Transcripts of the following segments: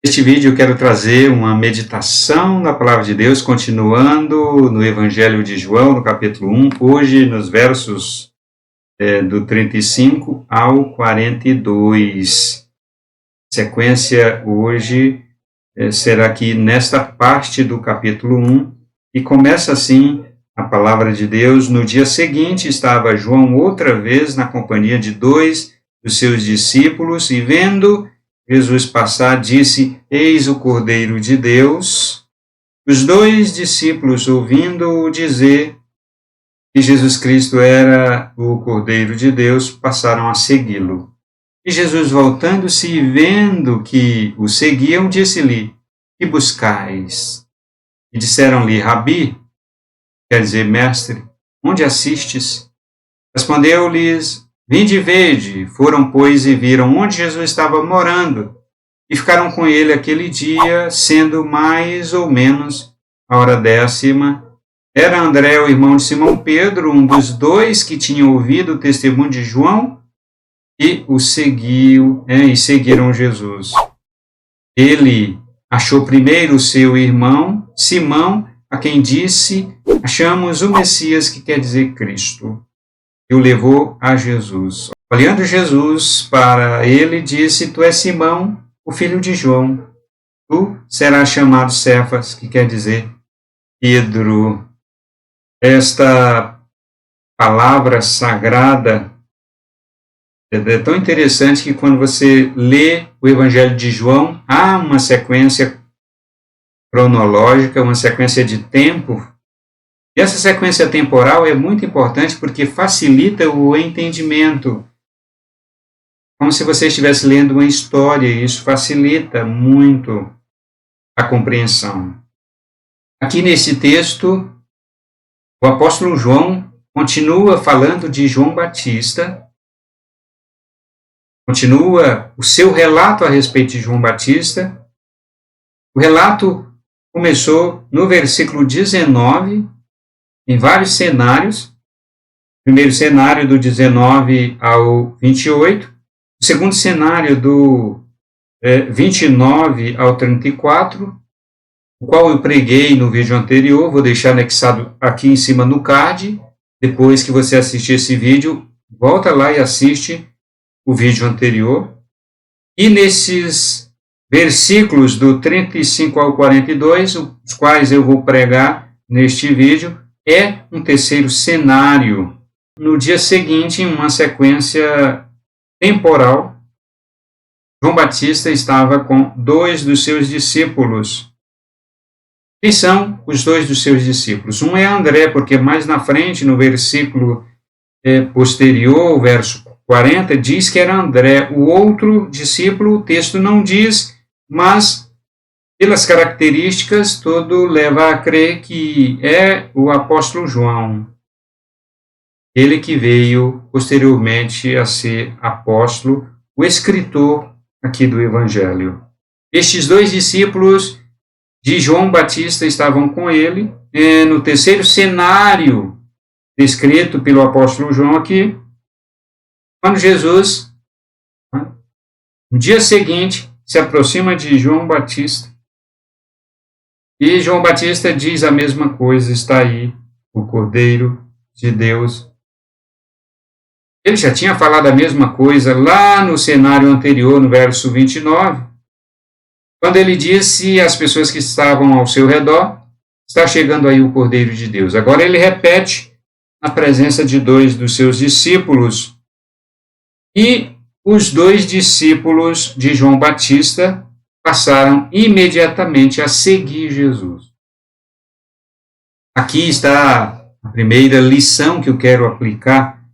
Neste vídeo eu quero trazer uma meditação na Palavra de Deus, continuando no Evangelho de João, no capítulo 1, hoje nos versos do 35 ao 42. Sequência hoje será aqui nesta parte do capítulo 1, e começa assim a Palavra de Deus. No dia seguinte estava João outra vez na companhia de dois dos seus discípulos, e vendo Jesus passar, disse: Eis o Cordeiro de Deus. Os dois discípulos, ouvindo-o dizer que Jesus Cristo era o Cordeiro de Deus, passaram a segui-lo. E Jesus, voltando-se e vendo que o seguiam, disse-lhe: Que buscais? E disseram-lhe: Rabi, quer dizer, mestre, onde assistes? Respondeu-lhes: Vinde e vede. Foram, pois, e viram onde Jesus estava morando, e ficaram com ele aquele dia, sendo mais ou menos a hora 10. Era André, o irmão de Simão Pedro, um dos dois que tinham ouvido o testemunho de João, e seguiram Jesus. Ele achou primeiro o seu irmão, Simão, a quem disse: Achamos o Messias, que quer dizer Cristo. E o levou a Jesus. Olhando Jesus para ele, disse: Tu és Simão, o filho de João. Tu serás chamado Cefas, que quer dizer Pedro. Esta palavra sagrada é tão interessante que quando você lê o Evangelho de João, há uma sequência cronológica, uma sequência de tempo. E essa sequência temporal é muito importante porque facilita o entendimento. Como se você estivesse lendo uma história, e isso facilita muito a compreensão. Aqui nesse texto, o apóstolo João continua falando de João Batista, continua o seu relato a respeito de João Batista. O relato começou no versículo 19, em vários cenários. O primeiro cenário do 19 ao 28, o segundo cenário do 29 ao 34, o qual eu preguei no vídeo anterior, vou deixar anexado aqui em cima no card. Depois que você assistir esse vídeo, volta lá e assiste o vídeo anterior. E nesses versículos do 35 ao 42, os quais eu vou pregar neste vídeo, é um terceiro cenário. No dia seguinte, em uma sequência temporal, João Batista estava com dois dos seus discípulos. Quem são os dois dos seus discípulos? Um é André, porque mais na frente, no versículo posterior, o verso 40, diz que era André. O outro discípulo, o texto não diz, mas pelas características, tudo leva a crer que é o apóstolo João. Ele que veio posteriormente a ser apóstolo, o escritor aqui do Evangelho. Estes dois discípulos de João Batista estavam com ele no terceiro cenário descrito pelo apóstolo João aqui, quando Jesus, no dia seguinte, se aproxima de João Batista. E João Batista diz a mesma coisa: está aí o Cordeiro de Deus. Ele já tinha falado a mesma coisa lá no cenário anterior, no verso 29, quando ele disse às pessoas que estavam ao seu redor: está chegando aí o Cordeiro de Deus. Agora ele repete na presença de dois dos seus discípulos. E os dois discípulos de João Batista passaram imediatamente a seguir Jesus. Aqui está a primeira lição que eu quero aplicar.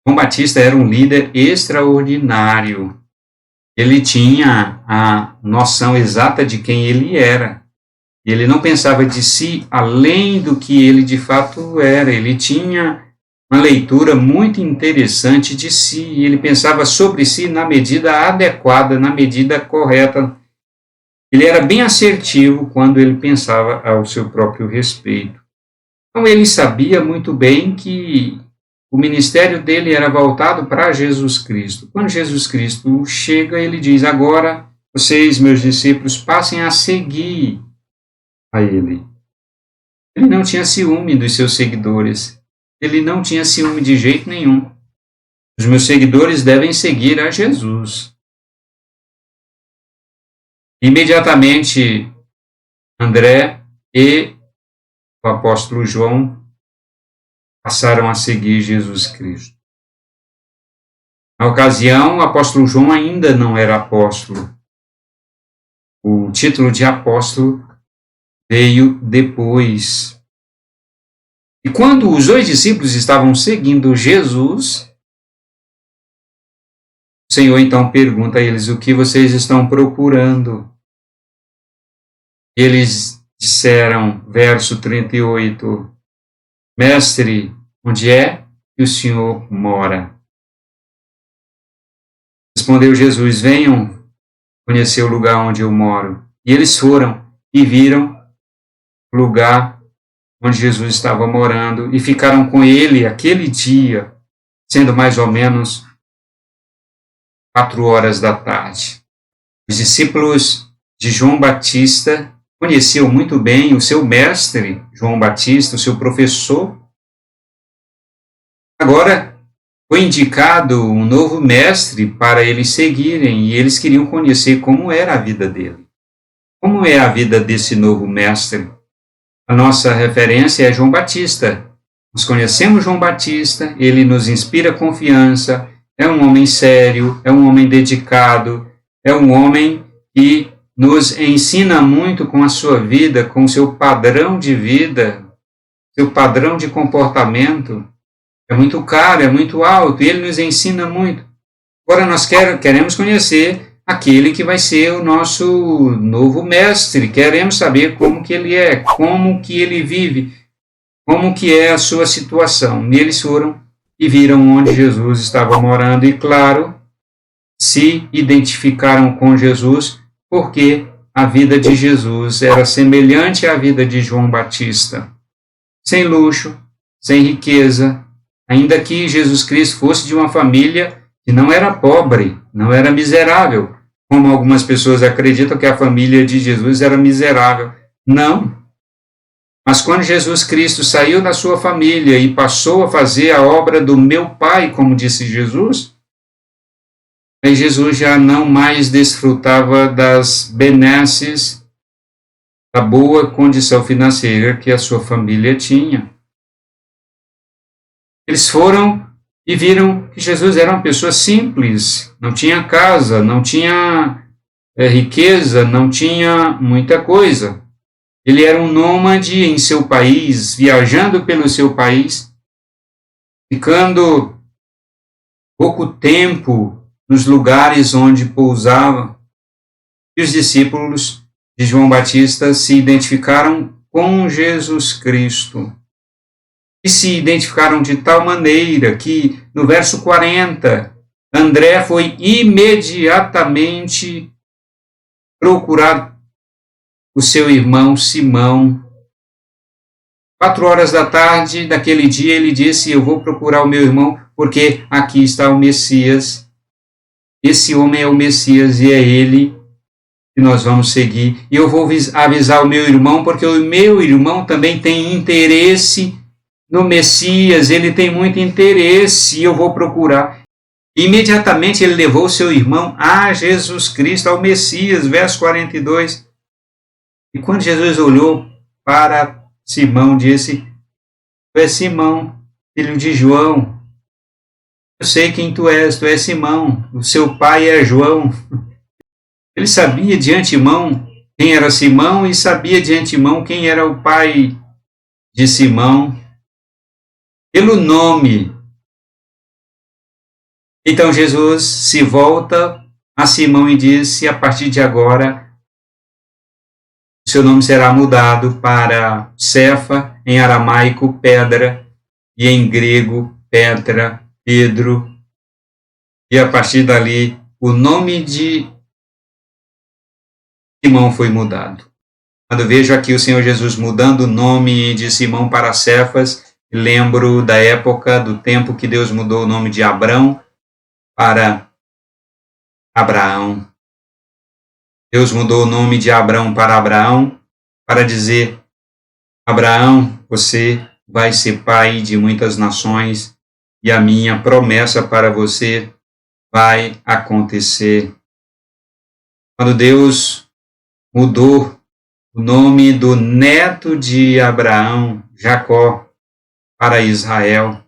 João Batista era um líder extraordinário. Ele tinha a noção exata de quem ele era. Ele não pensava de si além do que ele de fato era. Ele tinha uma leitura muito interessante de si. Ele pensava sobre si na medida adequada, na medida correta. Ele era bem assertivo quando ele pensava ao seu próprio respeito. Então ele sabia muito bem que o ministério dele era voltado para Jesus Cristo. Quando Jesus Cristo chega, ele diz: agora vocês, meus discípulos, passem a seguir a ele. Ele não tinha ciúme dos seus seguidores. Ele não tinha ciúme de jeito nenhum. Os meus seguidores devem seguir a Jesus. Imediatamente, André e o apóstolo João passaram a seguir Jesus Cristo. Na ocasião, o apóstolo João ainda não era apóstolo. O título de apóstolo veio depois. E quando os 2 discípulos estavam seguindo Jesus, o Senhor então pergunta a eles: o que vocês estão procurando? Eles disseram, verso 38, Mestre, onde é que o Senhor mora? Respondeu Jesus: venham conhecer o lugar onde eu moro. E eles foram e viram o lugar onde Jesus estava morando e ficaram com ele aquele dia, sendo mais ou menos 4 horas da tarde. Os discípulos de João Batista conheciam muito bem o seu mestre, João Batista, o seu professor. Agora foi indicado um novo mestre para eles seguirem e eles queriam conhecer como era a vida dele. Como é a vida desse novo mestre? A nossa referência é João Batista. Nós conhecemos João Batista, ele nos inspira confiança, é um homem sério, é um homem dedicado, é um homem que nos ensina muito com a sua vida, com o seu padrão de vida, seu padrão de comportamento. É muito caro, é muito alto, e ele nos ensina muito. Agora nós queremos conhecer aquele que vai ser o nosso novo mestre. Queremos saber como que ele é, como que ele vive, como que é a sua situação. E eles foram e viram onde Jesus estava morando e, claro, se identificaram com Jesus, porque a vida de Jesus era semelhante à vida de João Batista. Sem luxo, sem riqueza, ainda que Jesus Cristo fosse de uma família que não era pobre, não era miserável, como algumas pessoas acreditam que a família de Jesus era miserável. Não. Mas quando Jesus Cristo saiu da sua família e passou a fazer a obra do meu Pai, como disse Jesus, aí Jesus já não mais desfrutava das benesses da boa condição financeira que a sua família tinha. Eles foram e viram que Jesus era uma pessoa simples, não tinha casa, não tinha riqueza, não tinha muita coisa. Ele era um nômade em seu país, viajando pelo seu país, ficando pouco tempo nos lugares onde pousava. E os discípulos de João Batista se identificaram com Jesus Cristo. E se identificaram de tal maneira que, no verso 40, André foi imediatamente procurar o seu irmão Simão. 4 horas da tarde daquele dia ele disse: eu vou procurar o meu irmão, porque aqui está o Messias. Esse homem é o Messias e é ele que nós vamos seguir. E eu vou avisar o meu irmão, porque o meu irmão também tem interesse no Messias, ele tem muito interesse e eu vou procurar. Imediatamente ele levou seu irmão a Jesus Cristo, ao Messias, verso 42. E quando Jesus olhou para Simão, disse: tu és Simão, filho de João. Eu sei quem tu és Simão, o seu pai é João. Ele sabia de antemão quem era Simão e sabia de antemão quem era o pai de Simão, pelo nome. Então Jesus se volta a Simão e disse: a partir de agora, seu nome será mudado para Cefa, em aramaico, pedra, e em grego, Petra, Pedro. E a partir dali, o nome de Simão foi mudado. Quando eu vejo aqui o Senhor Jesus mudando o nome de Simão para Cefas, lembro da época, do tempo que Deus mudou o nome de Abrão para Abraão. Deus mudou o nome de Abrão para Abraão, para dizer: Abraão, você vai ser pai de muitas nações, e a minha promessa para você vai acontecer. Quando Deus mudou o nome do neto de Abraão, Jacó, para Israel,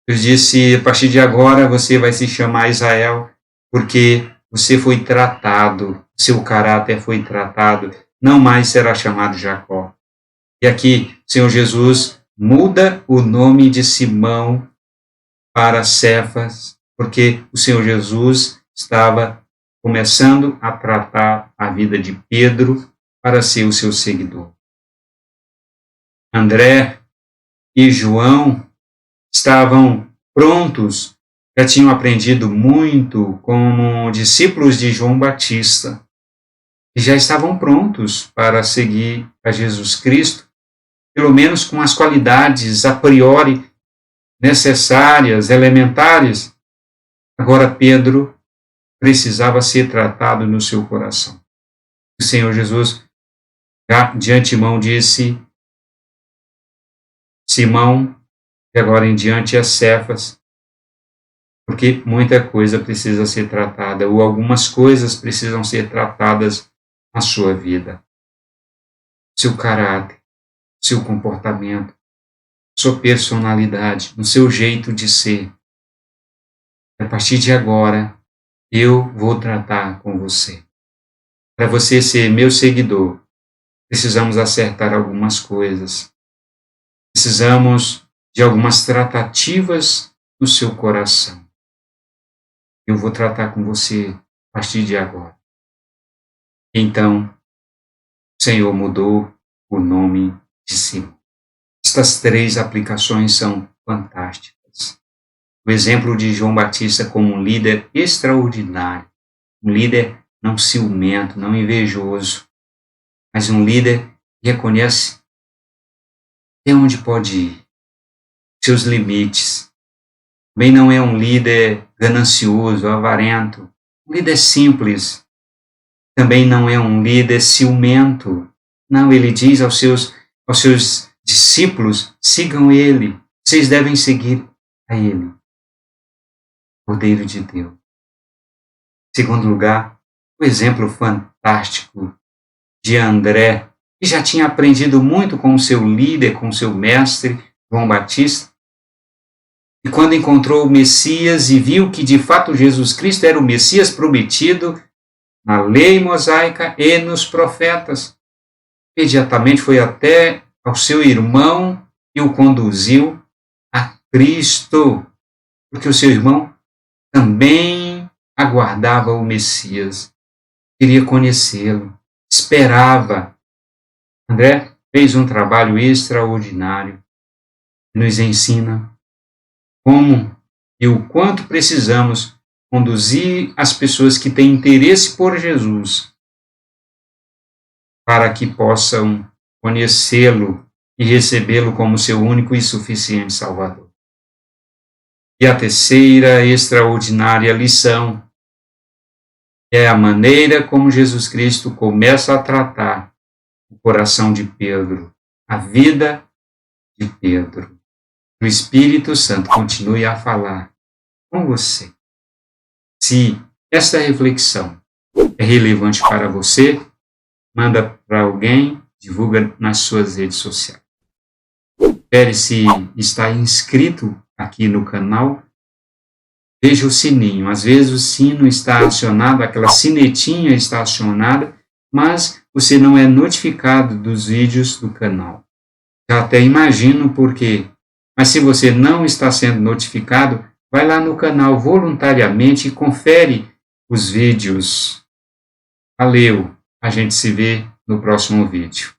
Deus disse: a partir de agora você vai se chamar Israel, porque você foi tratado, seu caráter foi tratado, não mais será chamado Jacó. E aqui, o Senhor Jesus muda o nome de Simão para Cefas, porque o Senhor Jesus estava começando a tratar a vida de Pedro para ser o seu seguidor. André e João estavam prontos, já tinham aprendido muito como discípulos de João Batista, e já estavam prontos para seguir a Jesus Cristo, pelo menos com as qualidades a priori necessárias, elementares. Agora Pedro precisava ser tratado no seu coração. O Senhor Jesus já de antemão disse: Simão, de agora em diante é Cefas, porque muita coisa precisa ser tratada, ou algumas coisas precisam ser tratadas na sua vida. Seu caráter, seu comportamento, sua personalidade, no seu jeito de ser. A partir de agora, eu vou tratar com você. Para você ser meu seguidor, precisamos acertar algumas coisas. Precisamos de algumas tratativas no seu coração. Eu vou tratar com você a partir de agora. Então, o Senhor mudou o nome de Simão. Estas 3 aplicações são fantásticas. O exemplo de João Batista como um líder extraordinário, um líder não ciumento, não invejoso, mas um líder que reconhece até onde pode ir, seus limites. Também não é um líder ganancioso, avarento, um líder simples. Também não é um líder ciumento. Não, ele diz aos seus discípulos: sigam ele, vocês devem seguir a ele. Cordeiro de Deus. Em segundo lugar, o exemplo fantástico de André, que já tinha aprendido muito com o seu líder, com o seu mestre, João Batista, e quando encontrou o Messias e viu que de fato Jesus Cristo era o Messias prometido na lei mosaica e nos profetas, imediatamente foi até ao seu irmão e o conduziu a Cristo, porque o seu irmão também aguardava o Messias, queria conhecê-lo, esperava. André fez um trabalho extraordinário, nos ensina como e o quanto precisamos conduzir as pessoas que têm interesse por Jesus para que possam conhecê-lo e recebê-lo como seu único e suficiente Salvador. E a terceira extraordinária lição é a maneira como Jesus Cristo começa a tratar o coração de Pedro, a vida de Pedro. O Espírito Santo continue a falar com você. Se esta reflexão é relevante para você, manda para alguém, divulga nas suas redes sociais. Espere se está inscrito aqui no canal. Veja o sininho. Às vezes o sino está acionado, aquela sinetinha está acionada, mas você não é notificado dos vídeos do canal. Eu até imagino por quê. Mas se você não está sendo notificado, vai lá no canal voluntariamente e confere os vídeos. Valeu! A gente se vê no próximo vídeo.